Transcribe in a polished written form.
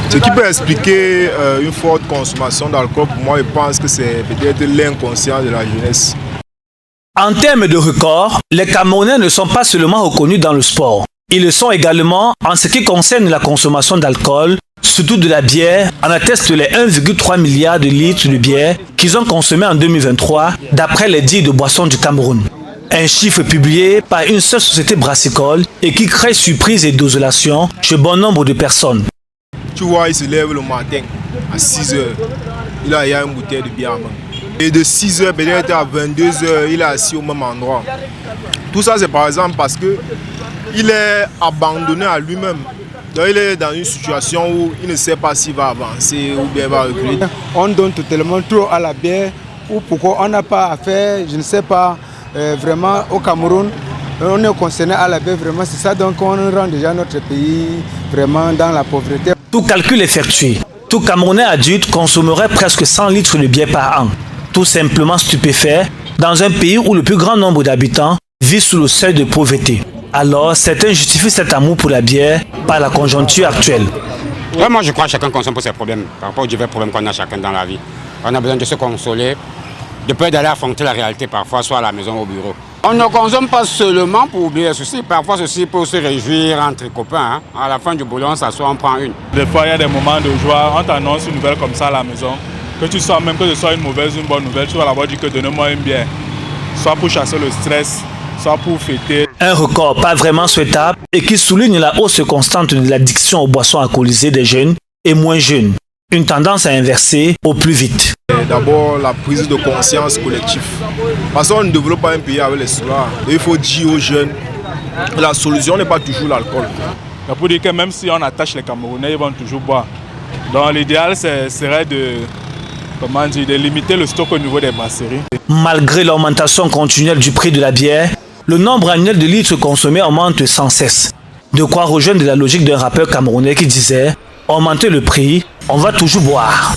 Ce qui peut expliquer une forte consommation d'alcool, pour moi, je pense que c'est peut-être l'inconscient de la jeunesse. En termes de records, les Camerounais ne sont pas seulement reconnus dans le sport. Ils le sont également en ce qui concerne la consommation d'alcool, surtout de la bière, en attestent les 1,3 milliard de litres de bière qu'ils ont consommé en 2023, d'après les dires de boissons du Cameroun. Un chiffre publié par une seule société brassicole et qui crée surprise et désolation chez bon nombre de personnes. Tu vois, il se lève le matin à 6 h. Il a une bouteille de bière. Et de 6 h peut-être à 22 h, il est assis au même endroit. Tout ça, c'est par exemple parce qu'il est abandonné à lui-même. Donc, il est dans une situation où il ne sait pas s'il va avancer ou bien il va reculer. On donne totalement trop à la bière ou pourquoi on n'a pas affaire, je ne sais pas, vraiment au Cameroun. On est concerné à la bière, vraiment, c'est ça. Donc, on rend déjà notre pays vraiment dans la pauvreté. Tout calcul effectué, tout Camerounais adulte consommerait presque 100 litres de bière par an. Tout simplement stupéfait dans un pays où le plus grand nombre d'habitants vit sous le seuil de pauvreté. Alors, certains justifient cet amour pour la bière par la conjoncture actuelle. Ouais, moi, je crois que chacun consomme pour ses problèmes, par rapport aux divers problèmes qu'on a chacun dans la vie. On a besoin de se consoler, de peur d'aller affronter la réalité parfois, soit à la maison ou au bureau. On ne consomme pas seulement pour oublier ceci, parfois ceci pour se réjouir entre copains. Hein. À la fin du boulot, on s'assoit, on prend une. Des fois, il y a des moments de joie, on t'annonce une nouvelle comme ça à la maison. Que tu sois même que ce soit une mauvaise ou une bonne nouvelle, tu vas d'abord dire que donnez-moi une bière. Soit pour chasser le stress, soit pour fêter. Un record pas vraiment souhaitable et qui souligne la hausse constante de l'addiction aux boissons alcoolisées des jeunes et moins jeunes. Une tendance à inverser au plus vite. D'abord, la prise de conscience collective. Parce qu'on ne développe pas un pays avec les soirs. Il faut dire aux jeunes que la solution n'est pas toujours l'alcool. C'est pour dire que même si on attache les Camerounais, ils vont toujours boire. Donc l'idéal serait de limiter le stock au niveau des brasseries. Malgré l'augmentation continuelle du prix de la bière, le nombre annuel de litres consommés augmente sans cesse. De quoi rejoindre la logique d'un rappeur camerounais qui disait « Augmenter le prix, on va toujours boire ».